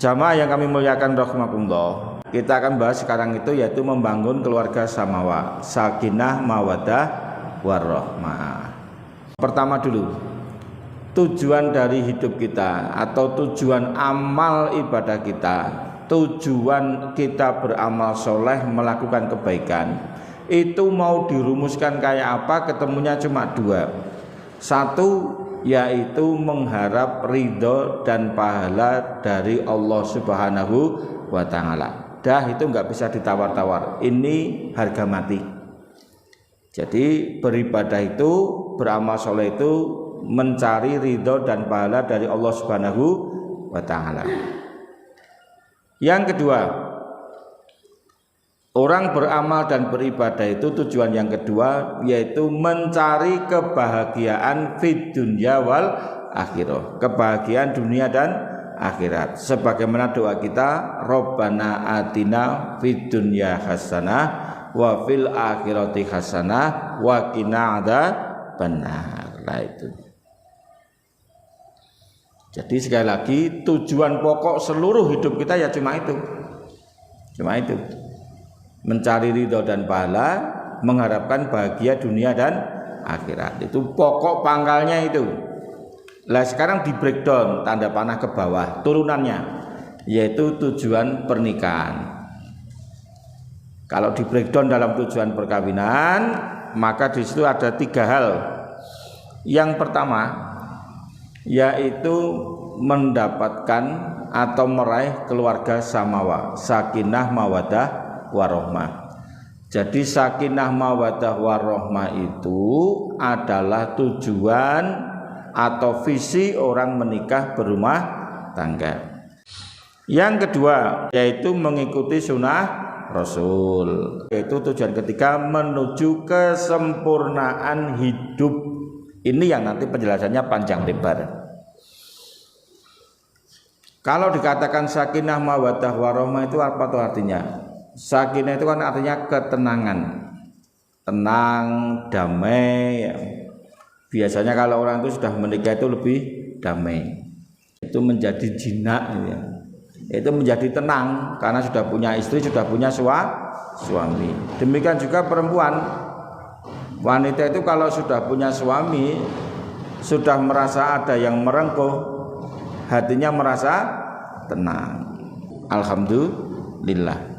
Jamaah yang kami muliakan rahimakumullah, kita akan bahas sekarang itu yaitu membangun keluarga samawa, sakinah, mawaddah, warahmah. Pertama dulu, tujuan dari hidup kita atau tujuan amal ibadah kita, tujuan kita beramal soleh, melakukan kebaikan, itu mau dirumuskan kayak apa? Ketemunya cuma dua. Satu, yaitu mengharap ridho dan pahala dari Allah Subhanahu wa Ta'ala. Dah itu nggak bisa ditawar-tawar, ini harga mati. Jadi beribadah itu, beramal soleh itu mencari ridho dan pahala dari Allah Subhanahu wa Ta'ala. Yang kedua, orang beramal dan beribadah itu tujuan yang kedua yaitu mencari kebahagiaan fid dunya wal akhirah, kebahagiaan dunia dan akhirat. Sebagaimana doa kita, Rabbana atina fid dunya hasanah wa fil akhirati hasanah wa qina adzabannar. Itu. Jadi sekali lagi tujuan pokok seluruh hidup kita ya cuma itu. Mencari ridho dan pahala, mengharapkan bahagia dunia dan akhirat. Itu pokok pangkalnya itu. Lah sekarang di breakdown tanda panah ke bawah turunannya, yaitu tujuan pernikahan. Kalau di breakdown dalam tujuan perkawinan, maka di situ ada tiga hal. Yang pertama yaitu mendapatkan atau meraih keluarga samawa, sakinah, mawaddah, warahmah. Jadi sakinah, mawaddah, warahmah itu adalah tujuan atau visi orang menikah berumah tangga. Yang kedua yaitu mengikuti sunnah Rasul. Yaitu tujuan ketiga menuju kesempurnaan hidup. Ini yang nanti penjelasannya panjang lebar. Kalau dikatakan sakinah, mawaddah, warahmah itu apa tuh artinya? Sakinah itu kan artinya ketenangan, tenang, damai. Biasanya kalau orang itu sudah menikah itu lebih damai, itu menjadi jinak, ya. Itu menjadi tenang karena sudah punya istri, sudah punya suami. Demikian juga perempuan, wanita itu kalau sudah punya suami, sudah merasa ada yang merengkuh, hatinya merasa tenang. Alhamdulillah.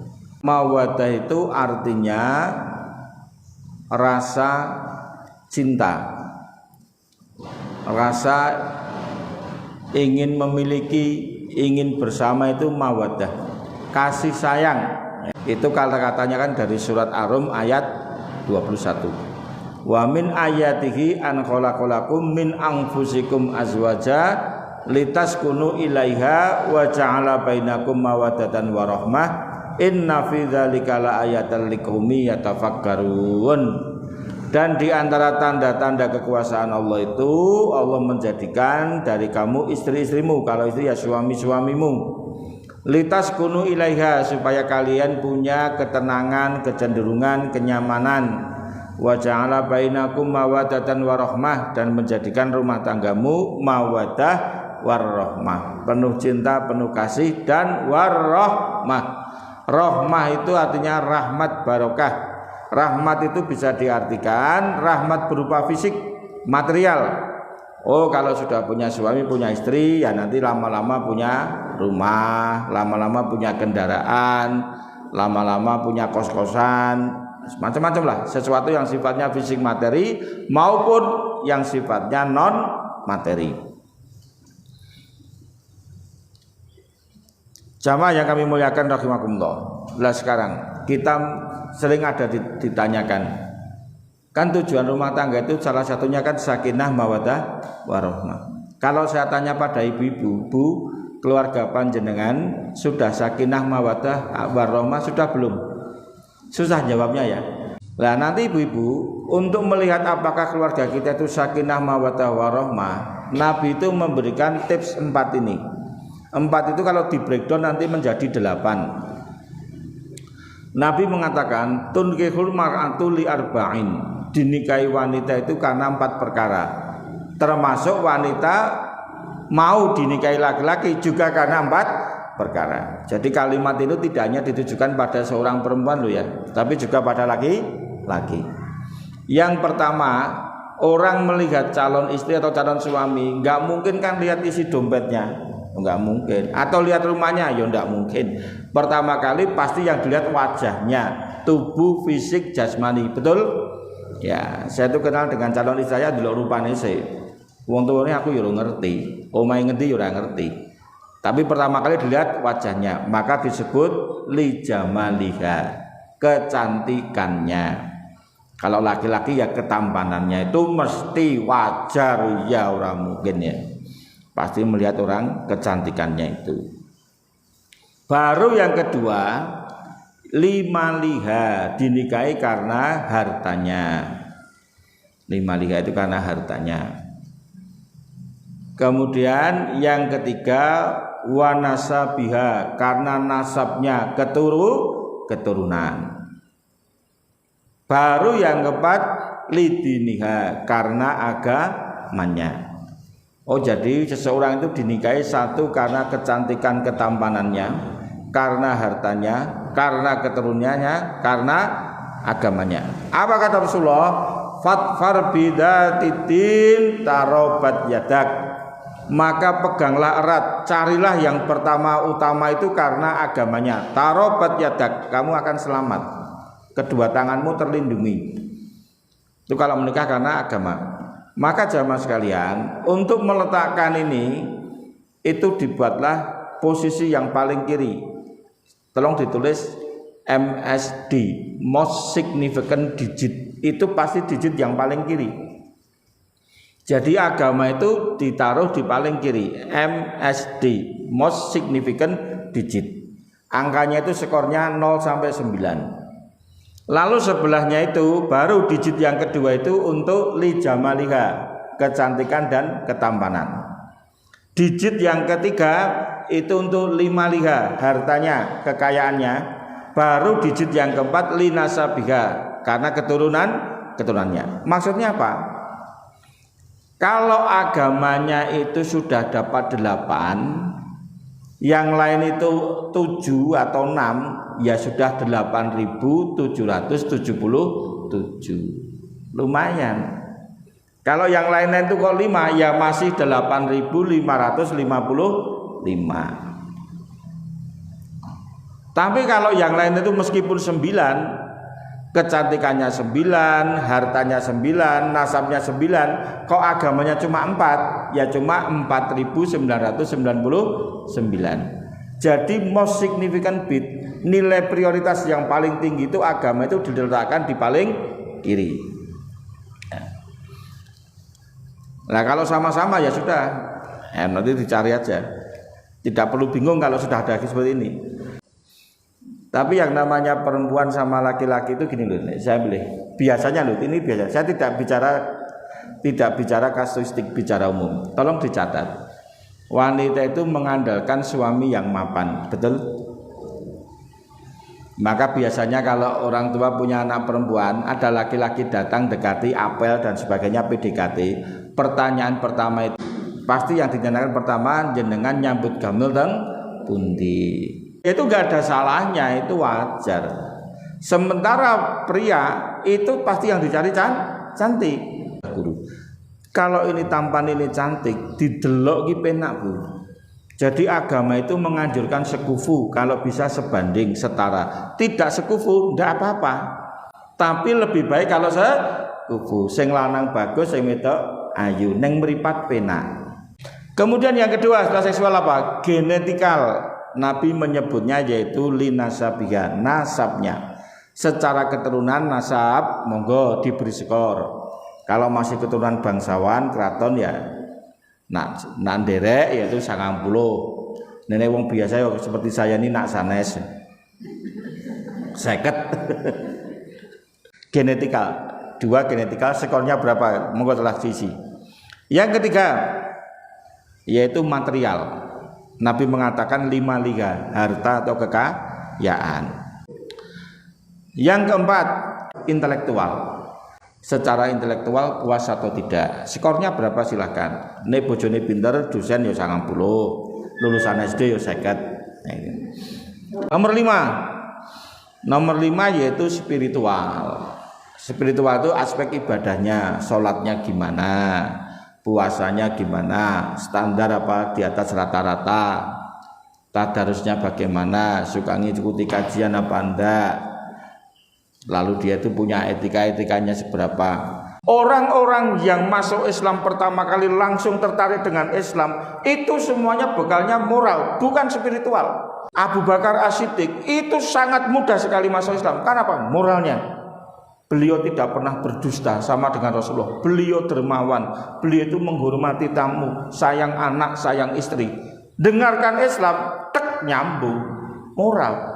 Mawaddah itu artinya rasa cinta, rasa ingin memiliki, ingin bersama, itu mawaddah, kasih sayang. Itu kata-katanya kan dari surat Ar-Rum ayat 21. Wa min ayatihi an khalaqalakum min anfusikum azwaja litaskunu ilaiha wa ja'ala bainakum mawaddatan wa rahmah inna fi dzalika laayatan liqaumi yatafakkarun. Dan di antara tanda-tanda kekuasaan Allah itu, Allah menjadikan dari kamu istri-istrimu, kalau istri ya suami-suamimu, litaskunu ilaiha, supaya kalian punya ketenangan, kecenderungan, kenyamanan, wa ja'ala bainakum mawaddatan wa rahmah, dan menjadikan rumah tanggamu mawaddah warahmah, penuh cinta, penuh kasih, dan warahmah. Rahmah itu artinya rahmat barokah. Rahmat itu bisa diartikan rahmat berupa fisik, material. Oh, kalau sudah punya suami, punya istri, ya nanti lama-lama punya rumah, lama-lama punya kendaraan, lama-lama punya kos-kosan, macam-macam lah. Sesuatu yang sifatnya fisik materi maupun yang sifatnya non materi. Jamaah yang kami muliakan rahimakumullah. Lah sekarang kita sering ada ditanyakan, kan tujuan rumah tangga itu salah satunya kan sakinah, mawaddah, warahmah. Kalau saya tanya pada ibu-ibu, Bu, keluarga panjenengan sudah sakinah, mawaddah, warahmah sudah belum? Susah jawabnya ya. Nah nanti ibu-ibu untuk melihat apakah keluarga kita itu sakinah, mawaddah, warahmah, Nabi itu memberikan tips 4 ini. 4 itu kalau di breakdown nanti menjadi 8. Nabi mengatakan tunkihul mar'atu li arba'in, dinikahi wanita itu karena 4 perkara, termasuk wanita mau dinikahi laki-laki juga karena 4 perkara. Jadi kalimat itu tidak hanya ditujukan pada seorang perempuan loh ya, tapi juga pada laki-laki. Yang pertama, orang melihat calon istri atau calon suami nggak mungkin kan lihat isi dompetnya, nggak mungkin, atau lihat rumahnya, ya nggak mungkin. Pertama kali pasti yang dilihat wajahnya, tubuh, fisik, jasmani, betul? Ya, saya tuh kenal dengan calon istri saya dulu rupanya sih. Wong tuane aku yo ngerti, omahe ngendi yo ora ngerti. Tapi pertama kali dilihat wajahnya, maka disebut li jamaliha, kecantikannya. Kalau laki-laki ya ketampanannya, itu mesti wajar ya, orang mungkin ya. Pasti melihat orang kecantikannya itu. Baru yang kedua, lima liha, dinikahi karena hartanya. Lima liha itu karena hartanya. Kemudian yang ketiga, wanasabiha, karena nasabnya keturunan. Baru yang keempat, lidiniha, karena agamanya. Oh, jadi seseorang itu dinikahi satu karena kecantikan ketampanannya, karena hartanya, karena keturunannya, karena agamanya. Apa kata Rasulullah? Fatfar bidatidin tarobat yadak. Maka peganglah erat, carilah yang pertama utama itu karena agamanya. Tarobat yadak, kamu akan selamat. Kedua tanganmu terlindungi. Itu kalau menikah karena agama. Maka jamaah sekalian, untuk meletakkan ini itu dibuatlah posisi yang paling kiri. Tolong ditulis MSD, most significant digit. Itu pasti digit yang paling kiri. Jadi agama itu ditaruh di paling kiri, MSD, most significant digit. Angkanya itu skornya 0 sampai 9. Lalu sebelahnya itu baru digit yang kedua itu untuk li jamaliha, kecantikan dan ketampanan. Digit yang ketiga itu untuk lima liha, hartanya, kekayaannya. Baru digit yang keempat li nasabiha, karena keturunannya. Maksudnya apa? Kalau agamanya itu sudah dapat 8, yang lain itu 7 atau 6, ya sudah 8.777. Lumayan. Kalau yang lain-lain itu kok 5, ya masih 8.555. Tapi kalau yang lain itu meskipun 9, kecantikannya 9, hartanya 9, nasabnya 9, kok agamanya cuma 4, ya cuma 4.999. Jadi most significant bit, nilai prioritas yang paling tinggi itu agama itu diletakkan di paling kiri. Nah kalau sama-sama ya sudah, nanti dicari aja. Tidak perlu bingung kalau sudah ada seperti ini. Tapi yang namanya perempuan sama laki-laki itu gini loh, saya pilih. Biasanya loh, ini biasa. Saya tidak bicara kasuistik, bicara umum. Tolong dicatat. Wanita itu mengandalkan suami yang mapan, betul? Maka biasanya kalau orang tua punya anak perempuan, ada laki-laki datang dekati, apel dan sebagainya, PDKT. Pertanyaan pertama itu pasti yang ditanyakan pertama, jenengan nyambut gamel teng pundi. Itu gak ada salahnya, itu wajar. Sementara pria itu pasti yang dicari cantik. Guru. Kalau ini tampan, ini cantik, didelok ki penak, Bu. Jadi agama itu menganjurkan sekufu, kalau bisa sebanding, setara. Tidak sekufu, tidak apa-apa. Tapi lebih baik kalau sekufu. Sing lanang bagus, sing wedok ayu, neng meripat penak. Kemudian yang kedua setelah seksual apa? Genetikal. Nabi menyebutnya yaitu linasabiha, nasabnya. Secara keturunan nasab, monggo diberi skor. Kalau masih keturunan bangsawan, keraton ya nak nderek yaitu 90. Nenek wong biasa ya seperti saya ini nak sanes 50. Genetikal. 2 genetikal, skornya berapa? Monggo telah sisi. Yang ketiga yaitu material. Nabi mengatakan 5 liha, harta atau kekayaan. Yang keempat, intelektual. Secara intelektual puas atau tidak, skornya berapa silahkan. Nek bojone pinter, dosen ya 90, lulusan SD ya 50. Nah, ini. Nomor 5 yaitu spiritual. Spiritual itu aspek ibadahnya, sholatnya gimana, puasanya gimana, standar apa di atas rata-rata, tadarusnya bagaimana, suka ngikuti kajian apa enggak, lalu dia itu punya etika-etikanya seberapa. Orang-orang yang masuk Islam pertama kali langsung tertarik dengan Islam itu semuanya bekalnya moral, bukan spiritual. Abu Bakar As-Siddiq itu sangat mudah sekali masuk Islam. Kenapa? Moralnya. Beliau tidak pernah berdusta sama dengan Rasulullah. Beliau dermawan. Beliau itu menghormati tamu, sayang anak, sayang istri. Dengarkan Islam, tek nyambung. Moral.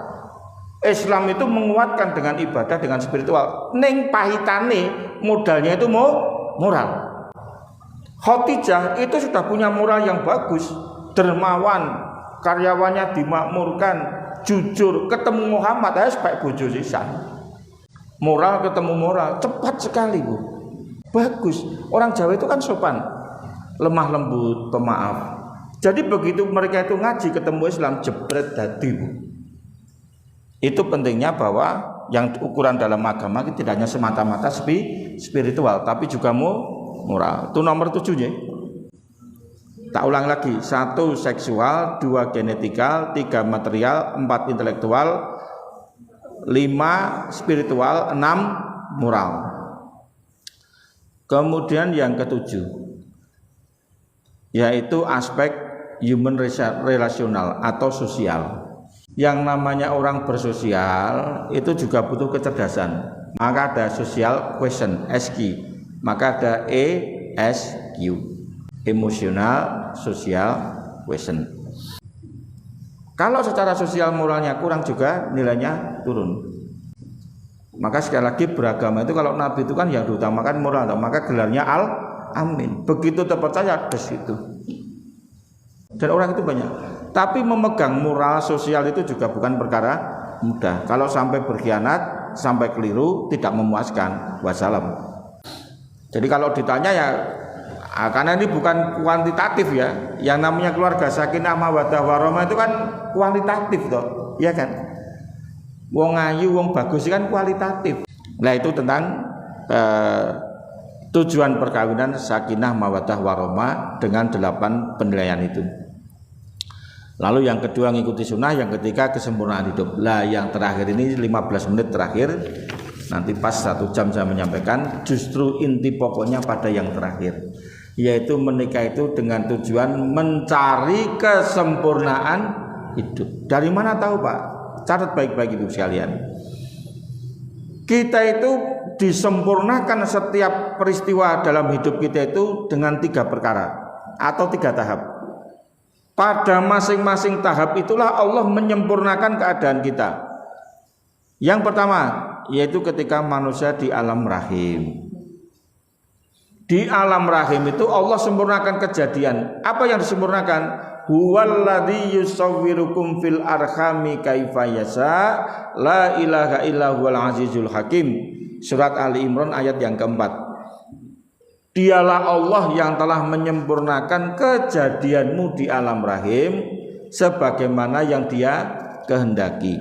Islam itu menguatkan dengan ibadah, dengan spiritual. Ning pahitane modalnya itu moral. Khadijah itu sudah punya moral yang bagus, dermawan, karyawannya dimakmurkan, jujur, ketemu Muhammad aja sebaik bojo sisan. Moral ketemu moral, cepat sekali Bu. Bagus. Orang Jawa itu kan sopan, lemah lembut, pemaaf. Jadi begitu mereka itu ngaji ketemu Islam, jebret dadi Bu. Itu pentingnya bahwa yang ukuran dalam agama itu tidak hanya semata-mata spiritual, tapi juga moral. Itu nomor 7 ya. Tak ulang lagi, 1 seksual, 2 genetikal, 3 material, 4 intelektual, 5 spiritual, 6 moral. Kemudian yang ke-7 yaitu aspek human relational atau sosial. Yang namanya orang bersosial itu juga butuh kecerdasan. Maka ada social question, SQ. Maka ada ESQ, emotional social question. Kalau secara sosial moralnya kurang juga nilainya turun. Maka sekali lagi beragama itu kalau Nabi itu kan yang diutamakan moral, maka gelarnya Al-Amin. Begitu terpercaya des itu. Dan orang itu banyak. Tapi memegang moral sosial itu juga bukan perkara mudah. Kalau sampai berkhianat, sampai keliru, tidak memuaskan. Wassalam. Jadi kalau ditanya ya, karena ini bukan kuantitatif ya. Yang namanya keluarga sakinah mawaddah warahmah itu kan kualitatif toh, ya kan? Wong ayu, wong bagus kan kualitatif. Nah itu tentang tujuan perkawinan sakinah mawaddah warahmah dengan 8 penilaian itu. Lalu yang kedua ngikuti sunnah, yang ketiga kesempurnaan hidup. Lah yang terakhir ini 15 menit terakhir, nanti pas 1 jam saya menyampaikan, justru inti pokoknya pada yang terakhir, yaitu menikah itu dengan tujuan mencari kesempurnaan hidup. Dari mana tahu Pak? Catat baik-baik itu sekalian. Kita itu disempurnakan setiap peristiwa dalam hidup kita itu dengan 3 perkara atau 3 tahap. Pada masing-masing tahap itulah Allah menyempurnakan keadaan kita. Yang pertama yaitu ketika manusia di alam rahim. Di alam rahim itu Allah sempurnakan kejadian. Apa yang disempurnakan? Huwallazi yusawwirukum fil arhami kaifa yasha, la ilaha illa huwal azizul hakim. Surat Ali Imran ayat yang keempat. Dialah Allah yang telah menyempurnakan kejadianmu di alam rahim sebagaimana yang Dia kehendaki.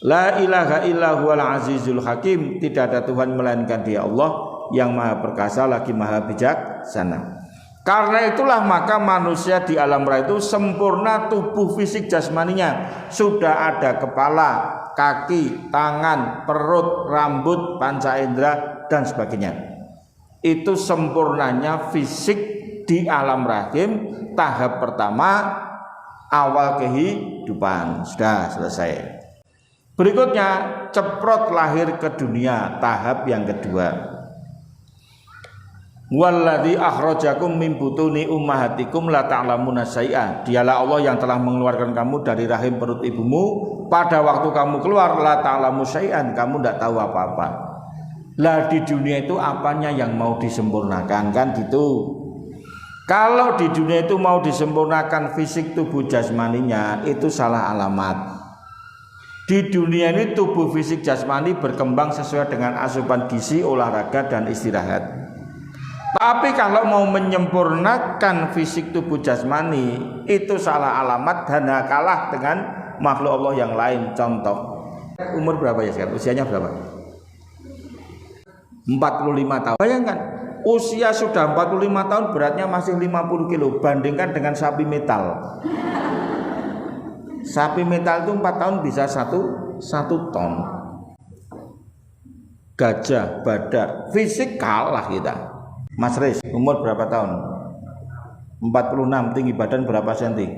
La ilaha illa huwal azizul hakim. Tidak ada Tuhan melainkan Dia Allah yang maha perkasa lagi maha bijaksana. Karena itulah maka manusia di alam rahim itu sempurna tubuh fisik jasmaninya. Sudah ada kepala, kaki, tangan, perut, rambut, panca indera dan sebagainya. Itu sempurnanya fisik di alam rahim. Tahap pertama awal kehidupan sudah selesai. Berikutnya ceprot lahir ke dunia, tahap yang kedua. Walladzi akhrajakum min butuni ummahatikum la ta'lamuna syai'a. Dialah Allah yang telah mengeluarkan kamu dari rahim perut ibumu. Pada waktu kamu keluar la ta'lamu syai'an, kamu tidak tahu apa-apa. Lah di dunia itu apanya yang mau disempurnakan kan gitu. Kalau di dunia itu mau disempurnakan fisik tubuh jasmaninya, itu salah alamat. Di dunia ini tubuh fisik jasmani berkembang sesuai dengan asupan gizi, olahraga dan istirahat. Tapi kalau mau menyempurnakan fisik tubuh jasmani, itu salah alamat dan kalah dengan makhluk Allah yang lain. Contoh, umur berapa ya sekarang? Usianya berapa? 45 tahun. Bayangkan, usia sudah 45 tahun, beratnya masih 50 kilo. Bandingkan dengan sapi metal. Sapi metal itu 4 tahun bisa 1 ton. Gajah, badak, fisik kalah kita. Mas Riz, umur berapa tahun? 46, tinggi badan berapa senti?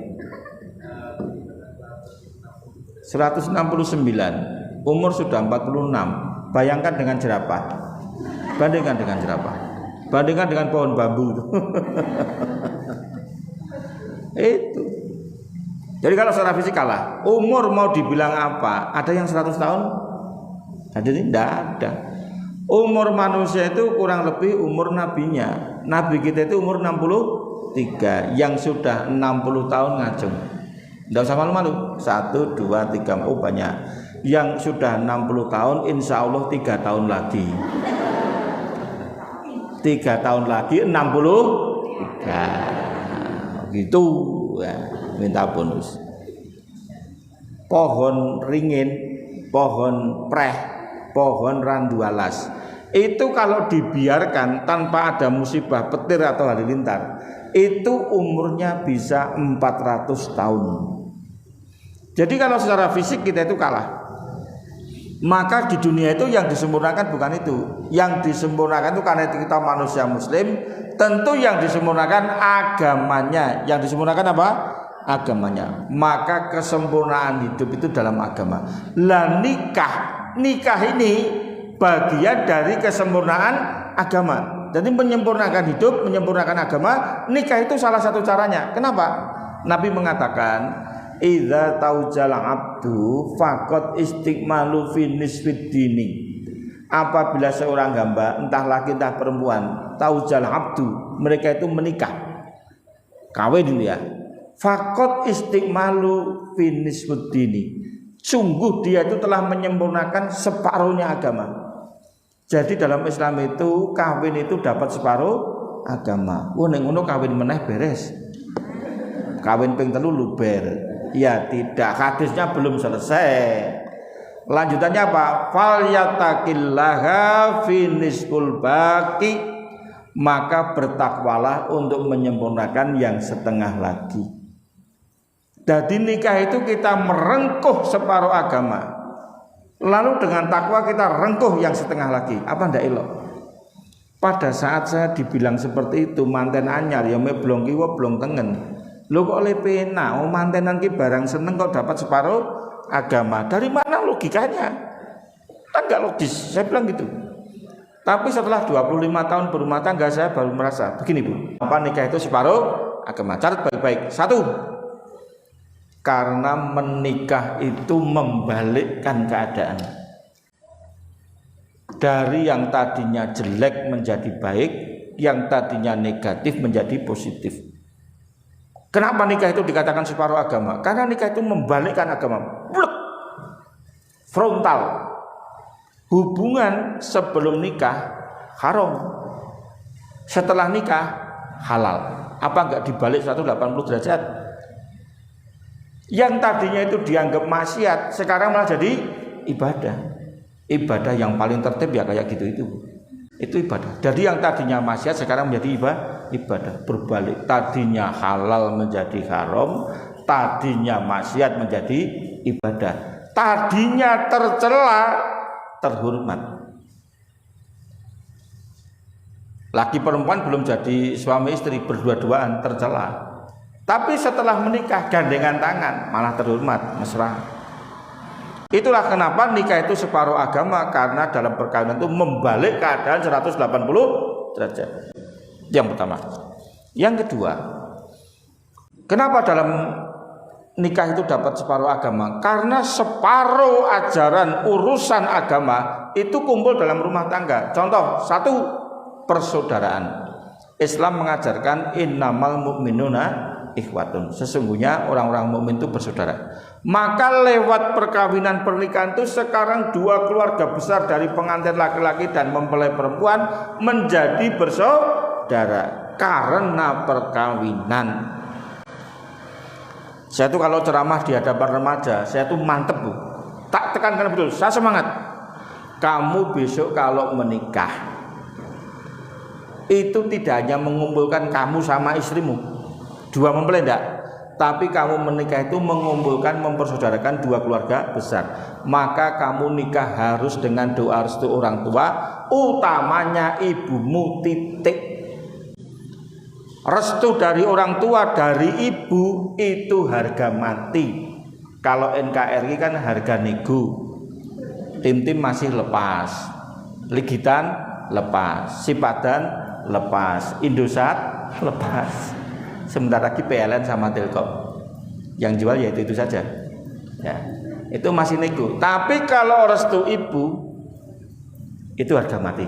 169. Umur sudah 46. Bayangkan dengan jerapah. Bandingkan dengan jerapah. Bandingkan dengan pohon bambu itu. Itu. Jadi kalau secara fisik kalah. Umur mau dibilang apa? Ada yang 100 tahun? Jadi tidak ada. Umur manusia itu kurang lebih umur nabinya. Nabi kita itu umur 63. Yang sudah 60 tahun ngajeng. Tidak usah malu-malu. 1, 2, 3, oh banyak. Yang sudah 60 tahun insya Allah 3 tahun lagi. 3 tahun lagi 63. Gitu ya, minta bonus. Pohon ringin, pohon preh, pohon randu alas, itu kalau dibiarkan tanpa ada musibah petir atau halilintar, itu umurnya bisa 400 tahun. Jadi kalau secara fisik kita itu kalah. Maka di dunia itu yang disempurnakan bukan itu. Yang disempurnakan itu karena kita manusia muslim, tentu yang disempurnakan agamanya. Yang disempurnakan apa? Agamanya. Maka kesempurnaan hidup itu dalam agama. Lah nikah ini bagian dari kesempurnaan agama. Jadi menyempurnakan hidup, menyempurnakan agama, nikah itu salah satu caranya. Kenapa? Nabi mengatakan, idza taujal abdu faqad istiqmalu fi nisfid dini. Apabila seorang hamba, entah laki entah perempuan, taujal abdu, mereka itu menikah, kawin dia, faqad istiqmalu fi nisfid dini, sungguh dia itu telah menyempurnakan separuhnya agama. Jadi dalam Islam itu kawin itu dapat separuh agama. Ning ngono kawin meneh beres. Kawin ping 3 luber. Ya tidak, hadisnya belum selesai. Lanjutannya apa? Fal yattaqillaha fi nisful baqi, maka bertakwalah untuk menyempurnakan yang setengah lagi. Jadi nikah itu kita merengkuh separuh agama. Lalu dengan takwa kita rengkuh yang setengah lagi. Apa ndak elok? Pada saat saya dibilang seperti itu, manten anyar ya me blong kiwa blong tengen. Lo kok oleh pena, mantenan ki barang seneng kok dapat separuh agama. Dari mana logikanya? Kan gak logis. Saya bilang gitu. Tapi setelah 25 tahun berumah tangga, saya baru merasa begini, Bu. Apa nikah itu separuh agama? Catat baik-baik. 1, karena menikah itu membalikkan keadaan. Dari yang tadinya jelek menjadi baik, yang tadinya negatif menjadi positif. Kenapa nikah itu dikatakan separuh agama? Karena nikah itu membalikkan agama. Bluk. Frontal. Hubungan sebelum nikah haram. Setelah nikah halal. Apa enggak dibalik 180 derajat? Yang tadinya itu dianggap maksiat, sekarang malah jadi ibadah. Ibadah yang paling tertib ya kayak gitu itu. Itu ibadah. Jadi yang tadinya maksiat sekarang menjadi ibadah. Berbalik. Tadinya halal menjadi haram, tadinya maksiat menjadi ibadah. Tadinya tercela terhormat. Laki perempuan belum jadi suami istri, berdua-duaan tercela. Tapi setelah menikah gandengan tangan malah terhormat, mesra. Itulah kenapa nikah itu separuh agama, karena dalam perkawinan itu membalik keadaan 180 derajat. Yang pertama. Yang kedua, kenapa dalam nikah itu dapat separuh agama? Karena separuh ajaran urusan agama itu kumpul dalam rumah tangga. Contoh, 1, persaudaraan. Islam mengajarkan innamal mu'minuna ikhwatun. Sesungguhnya orang-orang mukmin itu bersaudara. Maka lewat perkawinan pernikahan itu sekarang 2 keluarga besar dari pengantin laki-laki dan mempelai perempuan menjadi bersaudara karena perkawinan. Saya tuh kalau ceramah di hadapan remaja, saya tuh mantep Bu. Tak tekankan betul, saya semangat. Kamu besok kalau menikah, itu tidak hanya mengumpulkan kamu sama istrimu, dua mempelai enggak, tapi kamu menikah itu mengumpulkan, mempersaudarakan dua keluarga besar. Maka kamu nikah harus dengan doa restu orang tua, utamanya ibumu titik. Restu dari orang tua, dari ibu itu harga mati. Kalau NKRI kan harga nego. Tim-tim masih lepas, Ligitan lepas, Sipadan lepas, Indosat lepas. Sebentar lagi PLN sama Telkom yang jual yaitu itu saja. Ya, itu masih nego. Tapi kalau restu ibu itu harga mati.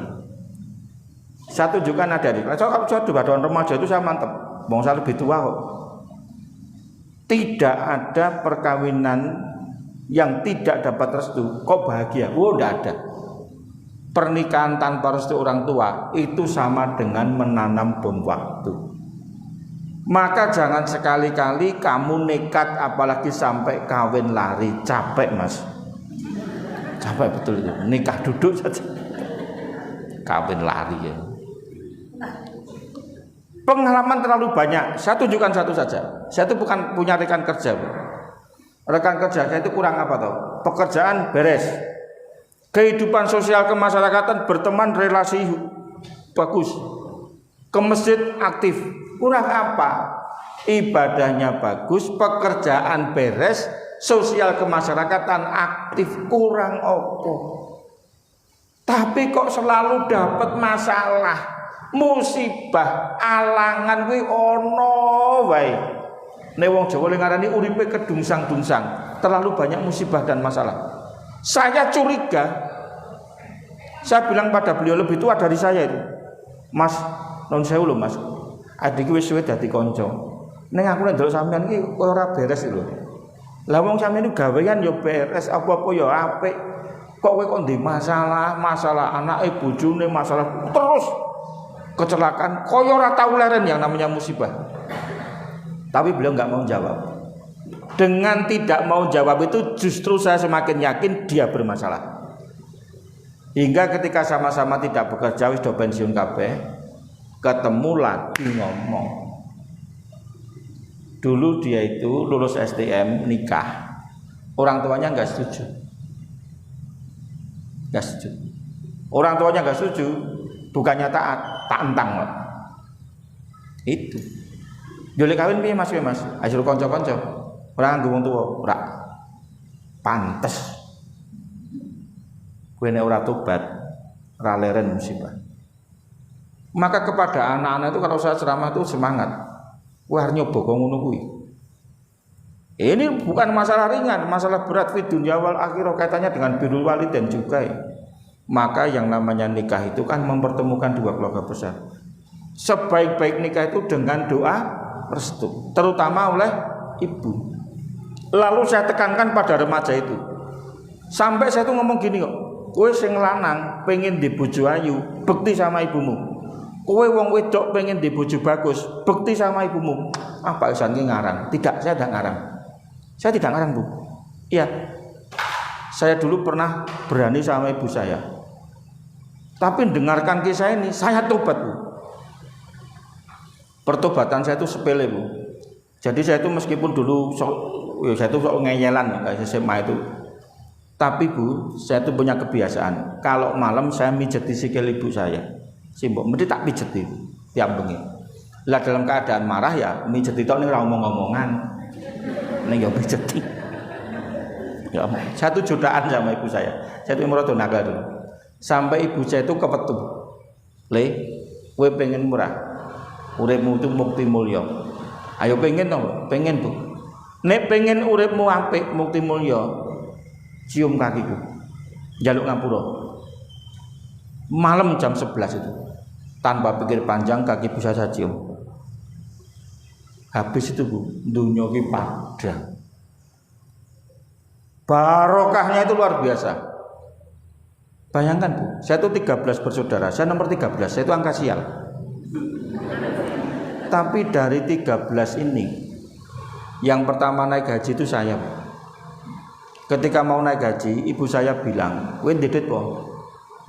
Saya tunjukkan ada di kelas. Kalau saya debat remaja itu saya mantep. Bang saya lebih tua kok. Tidak ada perkawinan yang tidak dapat restu kok bahagia. Oh, tidak ada. Pernikahan tanpa restu orang tua itu sama dengan menanam bom waktu. Maka jangan sekali-kali kamu nekat apalagi sampai kawin lari. Capek Mas, capek betul itu. Nikah duduk saja kawin lari ya. Pengalaman terlalu banyak. Saya tunjukkan satu saja. Saya itu bukan punya rekan kerja Bu. Rekan kerja saya itu kurang apa toh? Pekerjaan beres, kehidupan sosial kemasyarakatan, berteman, relasi bagus, ke masjid aktif. Kurang apa? Ibadahnya bagus, pekerjaan beres, sosial kemasyarakatan aktif. Kurang opo? Tapi kok selalu dapat masalah, musibah, alangan kuwi ono wae. Nek wong Jawa ngarani uripe kedungsang-dungsang, terlalu banyak musibah dan masalah. Saya curiga. Saya bilang pada beliau lebih tua dari saya itu. Mas, non sewu lho Mas. Adikku wis suwe dadi kanca. Ning aku nek ndelok sampean iki ora beres lho. Lah wong sampean itu gawean ya beres, apa-apa ya apik. Kok kowe kok ndek masalah anake, bojone, masalah terus kecelakaan, kaya ora tau leren yang namanya musibah. Tapi beliau nggak mau jawab. Dengan tidak mau jawab itu justru saya semakin yakin dia bermasalah. Hingga ketika sama-sama tidak bekerja, wis do pensiun kabeh, ketemu lagi ngomong. Dulu dia itu lulus STM, nikah, orang tuanya nggak setuju. Nggak setuju. Orang tuanya nggak setuju, bukannya taat, tak entang loh. Itu. Jole kawin piye Mas? Ajur kanca-kanca. Ora nganggo wong tuwa, ora. Pantes. Kowe nek ora tobat, ora leren musibah. Maka kepada anak-anak itu kalau saya ceramah itu semangat. Kowe arep nyoba kok ngono kuwi. Ini bukan masalah ringan, masalah berat fi dunya wal akhirah, kaitannya dengan birrul walidain juga. Maka yang namanya nikah itu kan mempertemukan dua keluarga besar. Sebaik-baik nikah itu dengan doa restu, terutama oleh ibu. Lalu saya tekankan pada remaja itu, sampai saya tuh ngomong gini kok, kowe sing lanang pengen di bojo ayu, bekti sama ibumu. Kowe wong wedok pengen di bojo bagus, bekti sama ibumu. Apa isan ki ngarang? Tidak, saya tidak ngarang. Saya tidak ngarang Bu. Iya, saya dulu pernah berani sama ibu saya. Tapi dengarkan kisah ini, saya tobat Bu. Pertobatan saya itu sepele Bu. Jadi saya itu meskipun dulu saya itu sok ngeyelan kayak SMA itu. Tapi Bu, saya itu punya kebiasaan. Kalau malam saya mijeti sikil ibu saya. Simbok, mesti tak pijeti tiap bengi. Lah dalam keadaan marah ya mijeti tok ning ora omong-omongan. Ning ya pijeti. Ya, satu jutaan sama ibu saya. Saya itu merasa nakal dulu. Sampai ibu saya itu kepetu. Le, kowe pengen murah. Uripmu itu mukti mulya. Ayo pengen dong, pengen Bu. Nek pengen uripmu apik, mukti mulya, cium kakiku. Njaluk ngapura. Malam jam 11 itu. Tanpa pikir panjang kaki bisa saya cium. Habis itu Bu, dunya ki padhang. Barokahnya itu luar biasa. Bayangkan Bu, saya itu 13 bersaudara, saya nomor 13, saya itu angka sial. Tapi dari 13 ini Yang pertama naik haji itu saya. Ketika mau naik haji, ibu saya bilang, "Kowe ndedit po?"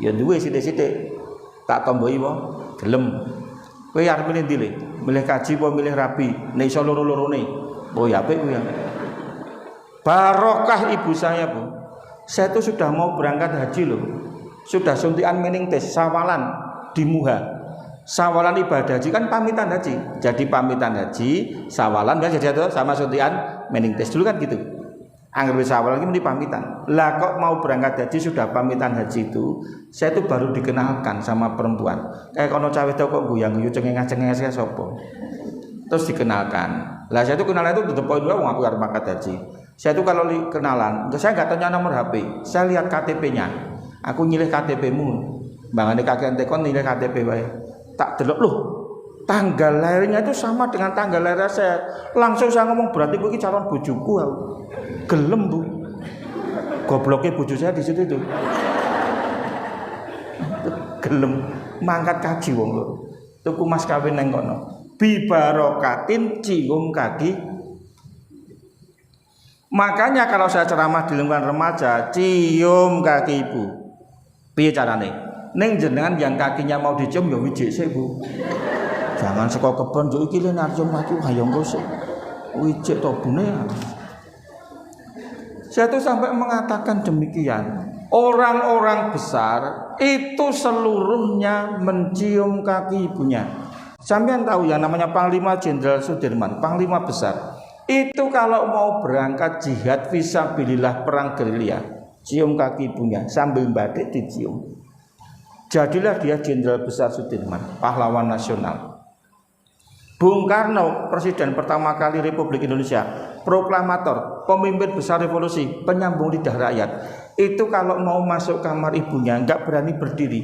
Ya duwe sithik-sithik. Tak tombohi po, gelem. Kowe arep milih ndi le? Milih kaji apa milih rabi? Nek iso loro-lorone. Oh ya apik kuwi ya. Barokah ibu saya, Bu. Saya itu sudah mau berangkat haji loh. Sudah suntikan meningitis sawalan di Muha. Sawalan ibadah haji kan pamitan haji. Jadi pamitan haji, sawalan kan jadi itu sama suntikan meningitis dulu kan gitu. Angger sawalan ini pamitan. Lah kok mau berangkat haji sudah pamitan haji itu, saya itu baru dikenalkan sama perempuan. Kayak kono cawe kok guyang-guyu cengeng-cengeng saya sapa. Terus dikenalkan. Lah saya itu kenalan itu the point dulu aku harus berangkat haji. Saya itu kalau kenalan, saya nggak tanya nomor HP, saya lihat KTP-nya. Aku nyilih KTP-mu. Bangane kakek tekon nyilih KTP wae. Tak delok loh. Tanggal lahirnya itu sama dengan tanggal lahir saya. Langsung saya ngomong berarti gue calon bojoku aku. Gelem, Bu. Gobloknya bojo saya di situ itu. Gelem mangkat kaji wong lho. Tuku mas kawin nang kono. Bi barokatin cium kaki. Makanya kalau saya ceramah di lingkungan remaja, cium kaki ibu. Piye carane? Ning jenengan yang kakinya mau dicium ya wijik sik, Bu. Jangan saka kebon yo iki le narcium kaki ayo engko sik. Wijik to bune. Saya tuh sampai mengatakan demikian. Orang-orang besar itu seluruhnya mencium kaki ibunya. Sampean tahu yang namanya Panglima Jenderal Sudirman, Panglima besar. Itu kalau mau berangkat jihad fisabilillah perang gerilya, cium kaki ibunya sambil batik dicium. Jadilah dia Jenderal Besar Sudirman, pahlawan nasional. Bung Karno, presiden pertama kali Republik Indonesia, proklamator, pemimpin besar revolusi, penyambung lidah rakyat. Itu kalau mau masuk kamar ibunya nggak berani berdiri,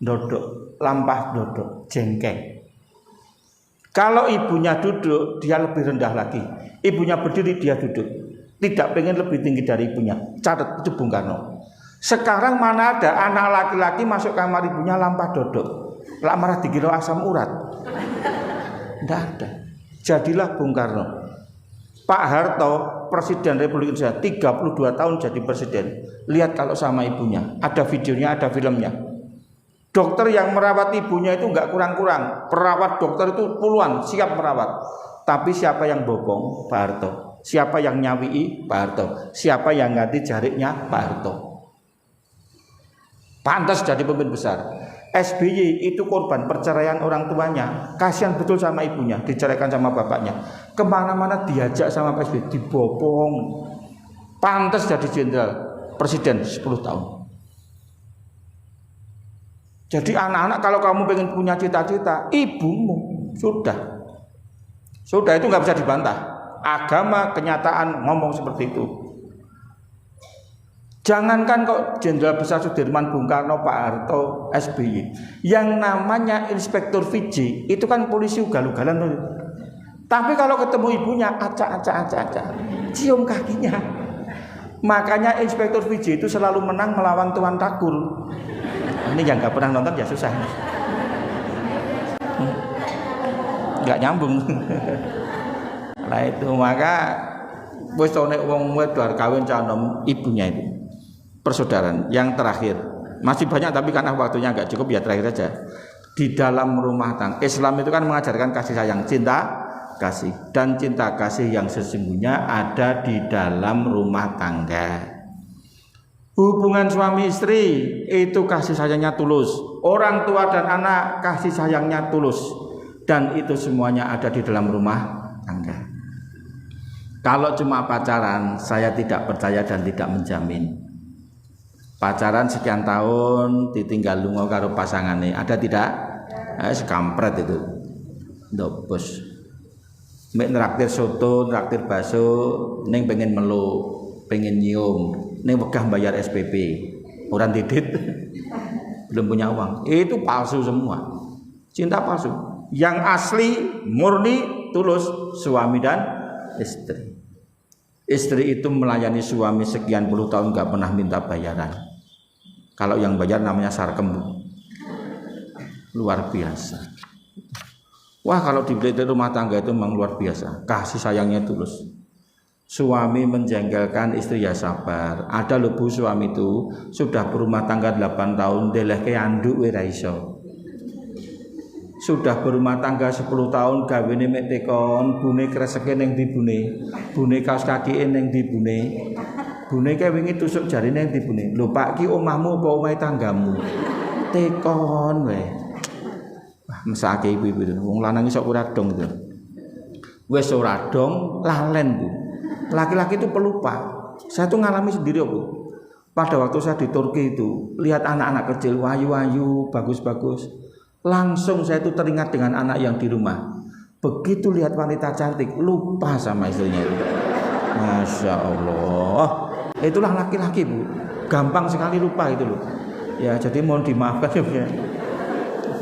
dodok, lampah dodok, jengkeng. Kalau ibunya duduk, dia lebih rendah lagi. Ibunya berdiri, dia duduk. Tidak pengen lebih tinggi dari ibunya. Catat itu Bung Karno. Sekarang mana ada anak laki-laki masuk kamar ibunya lampah dodok, lak marah dikira asam urat. Tidak ada. Jadilah Bung Karno. Pak Harto, Presiden Republik Indonesia, 32 tahun jadi presiden. Lihat kalau sama ibunya, ada videonya, ada filmnya. Dokter yang merawat ibunya itu nggak kurang-kurang. Perawat dokter itu puluhan siap merawat. Tapi siapa yang bopong? Pak Harto. Siapa yang nyawii? Pak Harto. Siapa yang ganti jariknya? Pak Harto. Pantas jadi pemimpin besar. SBY itu korban perceraian orang tuanya. Kasihan betul sama ibunya, diceraikan sama bapaknya. Kemana-mana diajak sama Pak SBY, dibopong. Pantas jadi jenderal, presiden 10 tahun. Jadi anak-anak kalau kamu pengen punya cita-cita, ibumu sudah itu nggak bisa dibantah. Agama, kenyataan ngomong seperti itu. Jangankan kok Jenderal Besar Sudirman, Bung Karno, Pak Harto, SBY, yang namanya Inspektur Fiji itu kan polisi ugal-ugalan. Tapi kalau ketemu ibunya, acak, cium kakinya. Makanya Inspektur Fiji itu selalu menang melawan Tuan Takur. Ini yang nggak pernah nonton ya susah. Nggak nyambung. Nah itu maka wis nek wong wedok kawin canom ibunya itu. Persaudaraan yang terakhir masih banyak tapi karena waktunya nggak cukup ya terakhir saja. Di dalam rumah tangga Islam itu kan mengajarkan kasih sayang, cinta kasih, dan cinta kasih yang sesungguhnya ada di dalam rumah tangga. Hubungan suami istri itu kasih sayangnya tulus, orang tua dan anak kasih sayangnya tulus, dan itu semuanya ada di dalam rumah tangga. Kalau cuma pacaran saya tidak percaya dan tidak menjamin. Pacaran sekian tahun ditinggal lunga karo pasangane, ada tidak? Kampret itu. Ndok bos. Mek nraktir soto, nraktir bakso, ning pengen meluk, pengen nyium, ning wegah bayar SPP. Orang didit belum punya uang. Itu palsu semua. Cinta palsu. Yang asli murni tulus suami dan istri. Istri itu melayani suami sekian puluh tahun gak pernah minta bayaran. Kalau yang bayar namanya sarkem, luar biasa. Wah, kalau di rumah tangga itu memang luar biasa, kasih sayangnya tulus. Suami menjengkelkan, istri ya sabar. Ada loh Bu, suami itu sudah berumah tangga 8 tahun, deleh ke anduk ora iso. Sudah berumah tangga 10 tahun, gawene mek tekon, bune kreseke ning ndi bune. Bune kaos kakike ning ndi bune. Bune kae wingi tusuk jarine ning ndi bune. Lho Pak ki omahmu apa omahe tanggamu? Tekon wae. Wah, mesake ibu-ibu itu. Wong lanang iso ora dong itu. Wis ora dong, lalen Bu. Laki-laki itu pelupa. Saya tuh ngalami sendiri Bu. Pada waktu saya di Turki itu, lihat anak-anak kecil wayu-wayu, bagus-bagus. Langsung saya itu teringat dengan anak yang di rumah. Begitu lihat wanita cantik, lupa sama istrinya itu. Masya Allah. Itulah laki-laki Bu. Gampang sekali lupa itu loh. Ya, jadi mohon dimaafkan ya.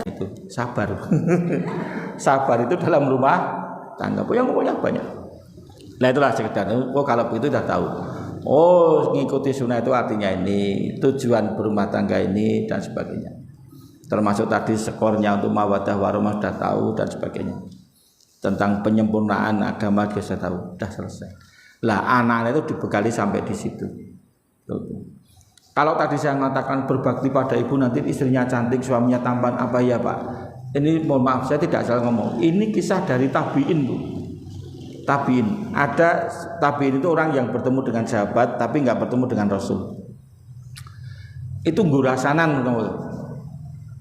Itu sabar. Sabar itu dalam rumah tangga. Yang pokoknya banyak. Nah itulah sekedar. Oh kalau begitu sudah tahu. Oh mengikuti sunnah itu artinya ini, tujuan berumah tangga ini dan sebagainya. Termasuk tadi skornya untuk mawaddah warahmah sudah tahu dan sebagainya. Tentang penyempurnaan agama dia sudah tahu, sudah selesai. Lah anak itu dibekali sampai di situ. Kalau tadi saya mengatakan berbakti pada ibu, nanti istrinya cantik, suaminya tampan, apa ya Pak? Ini mohon maaf saya tidak salah ngomong. Ini kisah dari tabiin Bu. Tabiin, ada tabiin itu orang yang bertemu dengan sahabat tapi nggak bertemu dengan Rasul. Itu ngurasanan,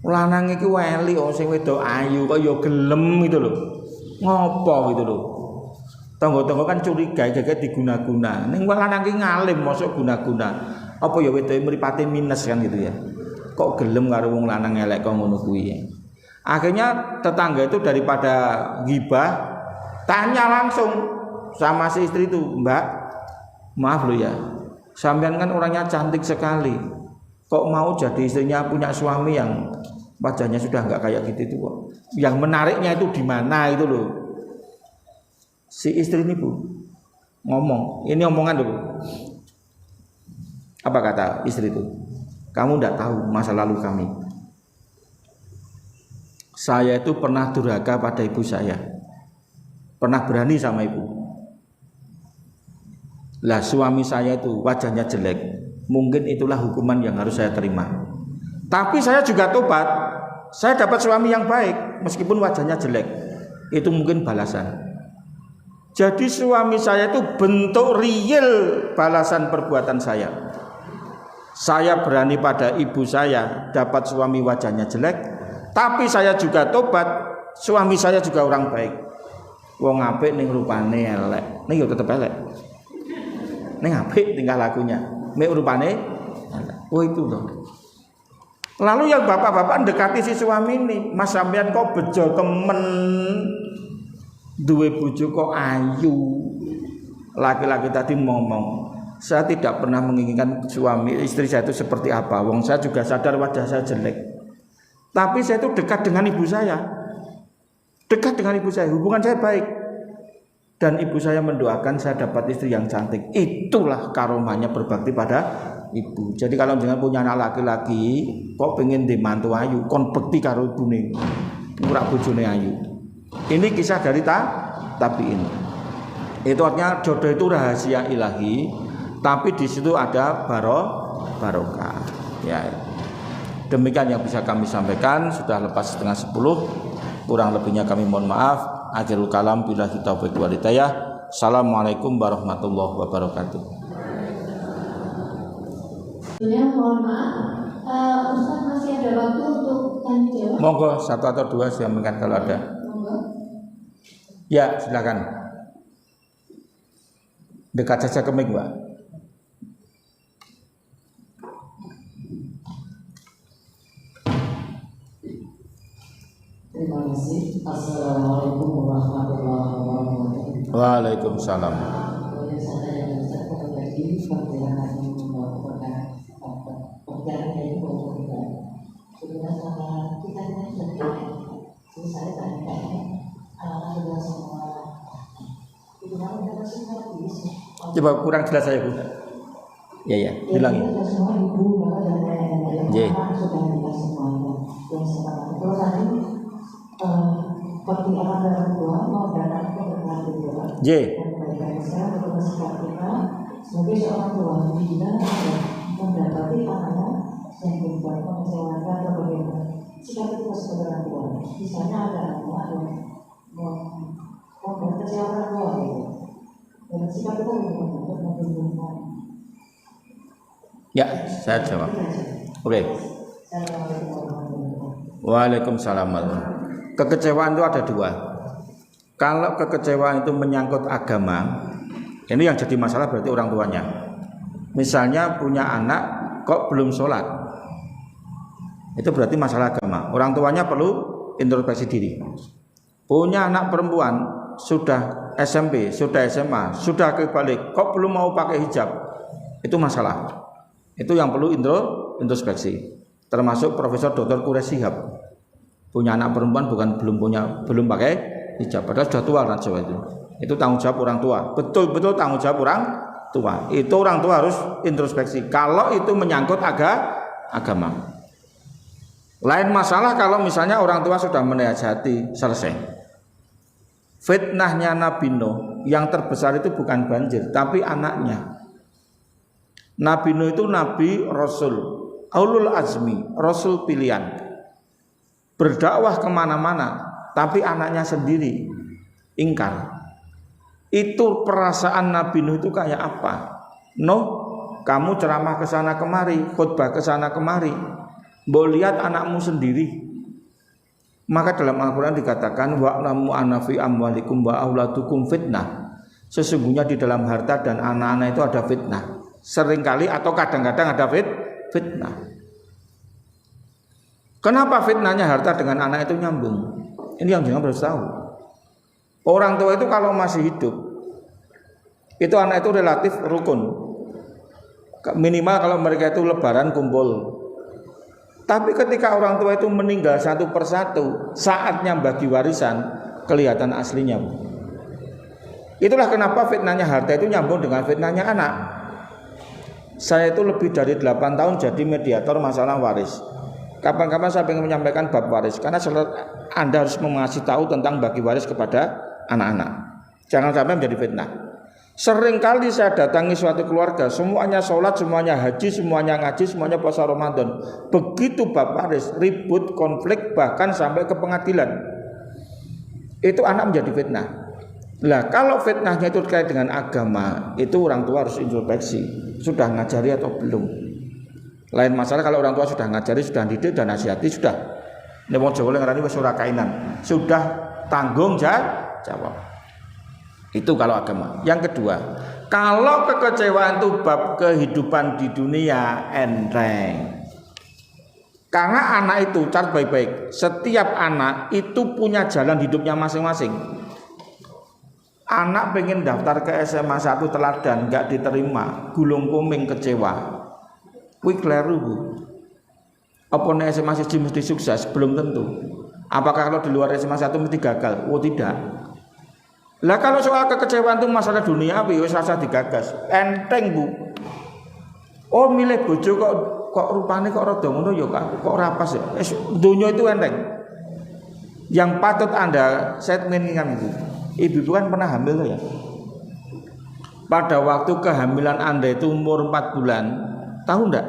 lanang iki weli sing wedok ayu kok ya gelem gitu loh. Ngopo gitu loh. Tangga-tangga kan curiga gak diguna-guna. Ning lanang iki ngalim mosok guna-guna. Apa ya wedoke mripate minus kan gitu ya. Kok gelem karo wong lanang elek kok ngono kuwi. Akhirnya tetangga itu daripada gibah tanya langsung sama si istri itu, Mbak, maaf loh ya, sampean kan orangnya cantik sekali, kok mau jadi istrinya punya suami yang wajahnya sudah nggak kayak gitu itu kok. Yang menariknya itu di mana itu loh. Si istri ini Bu ngomong, ini omongan loh Bu. Apa kata istri itu? Kamu nggak tahu masa lalu kami. Saya itu pernah durhaka pada ibu saya. Pernah berani sama ibu. Lah suami saya itu wajahnya jelek. Mungkin itulah hukuman yang harus saya terima. Tapi saya juga tobat. Saya dapat suami yang baik meskipun wajahnya jelek. Itu mungkin balasan. Jadi suami saya itu bentuk real balasan perbuatan saya. Saya berani pada ibu saya dapat suami wajahnya jelek, tapi saya juga tobat, suami saya juga orang baik. Wong apik ning rupane elek, ning yo tetep elek. Ning apik tingkah lakunya, mek rupane elek. Oh itu loh. Lalu yang bapak-bapak dekati si suami ini, Mas sampean kok bejo temen, duwe bojo kok ayu. Laki-laki tadi ngomong, saya tidak pernah menginginkan suami istri saya itu seperti apa. Wong saya juga sadar wajah saya jelek. Tapi saya itu dekat dengan ibu saya. Dekat dengan ibu saya, hubungan saya baik. Dan ibu saya mendoakan saya dapat istri yang cantik. Itulah karomahnya berbakti pada ibu. Jadi kalau jangan punya anak laki-laki, kok pengen di mantu ayu, kon bekti karo ibune. Ora bojone ayu. Ini kisah dari tabiin. Itu artinya jodoh itu rahasia ilahi, tapi di situ ada barokah. Ya. Demikian yang bisa kami sampaikan, sudah lepas setengah 10. Kurang lebihnya kami mohon maaf. Akhirul kalam billahi taufiq wal hidayah. Assalamualaikum warahmatullahi wabarakatuh. Ya, mohon maaf, Ustaz masih ada waktu untuk tanya jawab. Monggo satu atau dua silakan kalau ada. Monggo. Ya silakan. Dekat saja ke mic Mbak. Terima kasih. Assalamualaikum warahmatullahi wabarakatuh. Waalaikumsalam. Boleh saya Ustaz berbagi perjalanan itu sudah sama kita ini sudah. Jadi saya tanya sudah sama. Itu kan sudah semua bisa. Coba kurang jelas saya Bu. Ya, bilang. Sudah semua ibu bapak dan ayah sudah kita semuanya. Yang sekarang kalau tadi seperti orang tua mau datang ke berkati tua J. dan kebaikan Islam untuk bersikap kita sebagai seorang tua bila mendapati anaknya yang berbuat mengecewakan atau bagaimana sikap kita sebagai orang tua. Misalnya ada anak yang membuat kecewa orang tua gitu. Dan sikap kita bagaimana untuk membingungkan. Ya, saya jawab. Oke. Assalamualaikum warahmatullahi wabarakatuh. Waalaikumsalam. Kekecewaan itu ada dua. Kalau kekecewaan itu menyangkut agama, ini yang jadi masalah berarti orang tuanya. Misalnya punya anak kok belum sholat, itu berarti masalah agama. Orang tuanya perlu introspeksi diri. Punya anak perempuan sudah SMP, sudah SMA, sudah kebalik, kok belum mau pakai hijab, itu masalah. Itu yang perlu introspeksi. Termasuk Profesor Dr. Quraish Shihab, punya anak perempuan belum pakai hijab, padahal sudah tua kan Jawa itu. Itu tanggung jawab orang tua. Betul-betul tanggung jawab orang tua. Itu orang tua harus introspeksi. Kalau itu menyangkut agama. Lain masalah kalau misalnya orang tua sudah menasihati, selesai. Fitnahnya Nabi Nuh yang terbesar itu bukan banjir, tapi anaknya. Nabi Nuh itu nabi rasul, ulul azmi, rasul pilihan. Berdakwah kemana-mana, tapi anaknya sendiri ingkar. Itu perasaan Nabi Nuh itu kayak apa? Nuh, kamu ceramah ke sana kemari, khutbah ke sana kemari, mbok lihat anakmu sendiri. Maka dalam Al-Quran dikatakan wa'lamu anna fi amwalikum wa auladukum fitnah. Sesungguhnya di dalam harta dan anak-anak itu ada fitnah. Seringkali atau kadang-kadang ada fitnah. Kenapa fitnahnya harta dengan anak itu nyambung? Ini yang jangan harus tahu. Orang tua itu kalau masih hidup, itu anak itu relatif rukun. Minimal kalau mereka itu lebaran kumpul. Tapi ketika orang tua itu meninggal satu persatu, saatnya bagi warisan kelihatan aslinya. Itulah kenapa fitnahnya harta itu nyambung dengan fitnahnya anak. Saya itu lebih dari 8 tahun jadi mediator masalah waris. Kapan-kapan saya ingin menyampaikan bab waris, karena Anda harus mengasih tahu tentang bagi waris kepada anak-anak. Jangan sampai menjadi fitnah. Seringkali saya datangi suatu keluarga, semuanya sholat, semuanya haji, semuanya ngaji, semuanya puasa Ramadan. Begitu bab waris, ribut, konflik, bahkan sampai ke pengadilan. Itu anak menjadi fitnah. Lah kalau fitnahnya itu terkait dengan agama, itu orang tua harus introspeksi, sudah ngajari atau belum. Lain masalah kalau orang tua sudah ngajari, sudah didik dan nasihati, sudah. Ini wong Jawa ngarani wis ora kainan, sudah tanggung jawab. Itu kalau agama. Yang kedua, kalau kekecewaan itu bab kehidupan di dunia enteng. Karena anak itu, catat baik-baik, setiap anak itu punya jalan hidupnya masing-masing. Anak pengen daftar ke SMA 1 teladan, nggak diterima, gulung kuming kecewa. Kuwi kleru, Bu. Apa nek SMA 1 mesti sukses? Belum tentu. Apakah kalau di luar SMA 1 mesti gagal? Oh tidak. Lah kalau soal kekecewaan itu masalah dunia, wis rasa digagas. Enteng, Bu. Oh milih bojo kok rupane kok rada ngono ya kok ora pas ya. Dunia itu enteng. Yang patut Anda saya mengingatkan Bu. Ibu kan pernah hamil ya. Pada waktu kehamilan Anda itu umur 4 bulan, tahu enggak?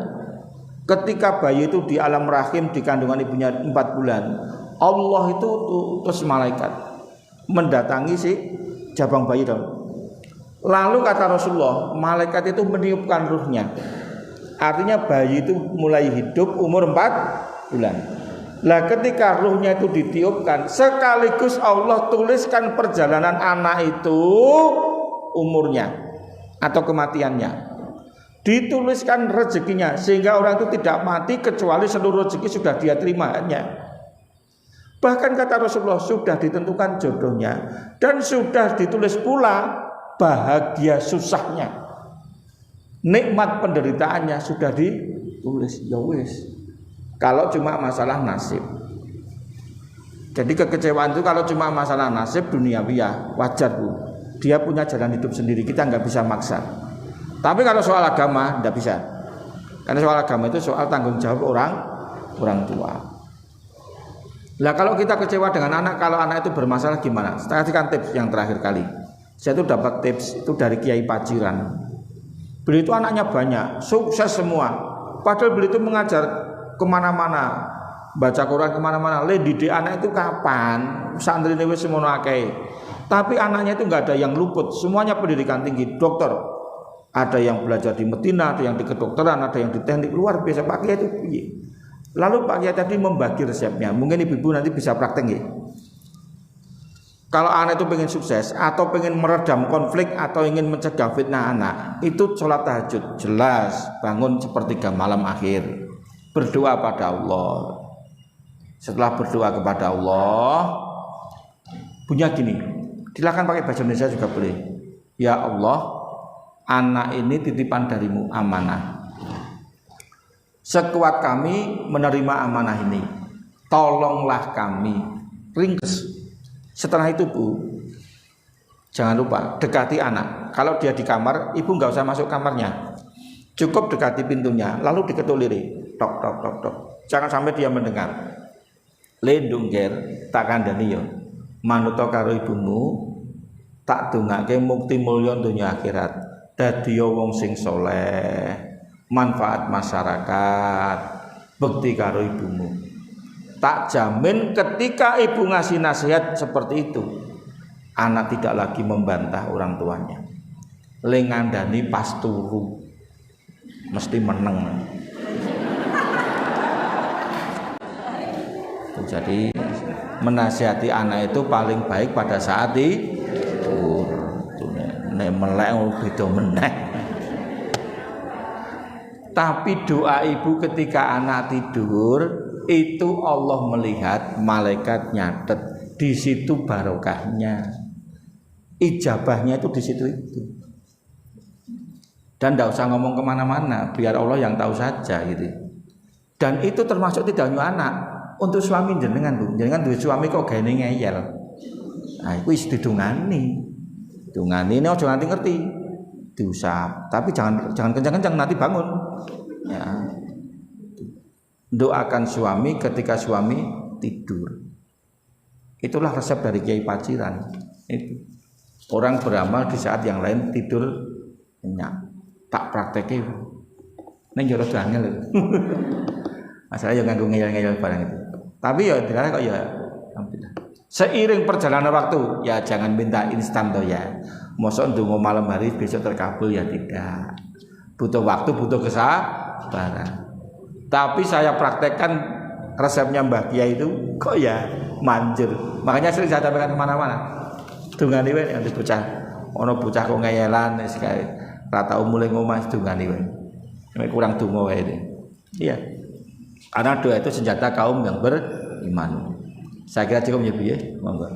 Ketika bayi itu di alam rahim di kandungan ibunya 4 bulan, Allah itu terus malaikat mendatangi si jabang bayi dong. Lalu kata Rasulullah, malaikat itu meniupkan ruhnya. Artinya bayi itu mulai hidup umur 4 bulan. Lah ketika ruhnya itu ditiupkan, sekaligus Allah tuliskan perjalanan anak itu umurnya atau kematiannya. Dituliskan rezekinya sehingga orang itu tidak mati kecuali seluruh rezeki sudah dia terimanya. Bahkan kata Rasulullah sudah ditentukan jodohnya dan sudah ditulis pula bahagia susahnya. Nikmat penderitaannya sudah ditulis. Ya wis. Kalau cuma masalah nasib. Jadi kekecewaan itu kalau cuma masalah nasib duniawiyah, wajar Bu. Dia punya jalan hidup sendiri, kita nggak bisa maksa. Tapi kalau soal agama nggak bisa. Karena soal agama itu soal tanggung jawab orang tua. Lah kalau kita kecewa dengan anak, kalau anak itu bermasalah gimana? Saya kasihkan tips yang terakhir kali. Saya itu dapat tips itu dari Kiai Paciran. Beliau itu anaknya banyak, sukses semua. Padahal beliau itu mengajar kemana-mana, baca Quran kemana-mana. Didik anak itu kapan? Santri ini semono akeh. Tapi anaknya itu nggak ada yang luput. Semuanya pendidikan tinggi, dokter. Ada yang belajar di Medina, ada yang di kedokteran, ada yang di teknik luar biasa. Pak Kiai itu piye? Lalu Pak Kiai tadi membagi resepnya. Mungkin ibu-ibu nanti bisa praktek ya. Kalau anak itu pengen sukses atau pengen meredam konflik atau ingin mencegah fitnah anak, itu sholat tahajud jelas, bangun sepertiga malam akhir, berdoa pada Allah. Setelah berdoa kepada Allah, punya gini, silakan pakai bahasa Indonesia juga boleh. Ya Allah, anak ini titipan darimu, amanah. Sekuat kami menerima amanah ini, tolonglah kami. Ringkes. Setelah itu Bu, jangan lupa dekati anak. Kalau dia di kamar, ibu nggak usah masuk kamarnya, cukup dekati pintunya, lalu diketuliri, tok tok tok tok. Jangan sampai dia mendengar. Lindung ger, tak kandani yo. Manuto karo ibumu, tak dongake mukti mulya dunya akhirat. Dadi wong sing soleh, manfaat masyarakat, bekti karo ibumu. Tak jamin ketika ibu ngasih nasihat seperti itu, anak tidak lagi membantah orang tuanya. Lengandani pas turu mesti meneng. Jadi menasihati anak itu paling baik pada saat tidur. Nek melek beda meneh. Tapi doa ibu ketika anak tidur itu Allah melihat, malaikat nyatet, di situ barokahnya, ijabahnya itu di situ itu. Dan tidak usah ngomong kemana-mana, biar Allah yang tahu saja gitu. Dan itu termasuk tidak hanya anak, untuk suami jenengan Bu, jenengan duwe suami kok gaene ngeyel. Nah, itu wis didungani. Dungani ini ojo nganti ngerti. Diusap, tapi jangan kencang-kencang nanti bangun. Ya. Doakan suami ketika suami tidur. Itulah resep dari Kiai Paciran. Itu. Orang beramal di saat yang lain tidur nyenyak. Tak prakteknya. Neng jorok angel. Masalahnya yang nganggo ngeyel-ngeyel barang itu. Tapi ya tidak kok ya. Alhamdulillah. Seiring perjalanan waktu, ya jangan minta instan toh ya. Mosok ndonga malam hari besok terkabul ya tidak. Butuh waktu, butuh kesabaran. Tapi saya praktekkan resepnya Mbah Kiai itu kok ya manjur. Makanya sering saya sampaikan kemana-mana. Dungani wae nanti bocah, ono bocah kok ngeyelan sekali. Rata umule ngomah dungani wae. Nek kurang donga wae. Iya. Karena doa itu senjata kaum yang beriman. Saya kira cukup ya Bu ya. Monggo.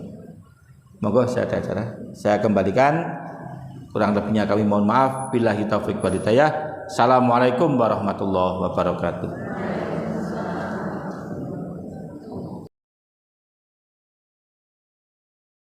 Monggo saya acara. Saya kembalikan, kurang lebihnya kami mohon maaf. Billahi taufik wal hidayah. Assalamualaikum warahmatullahi wabarakatuh.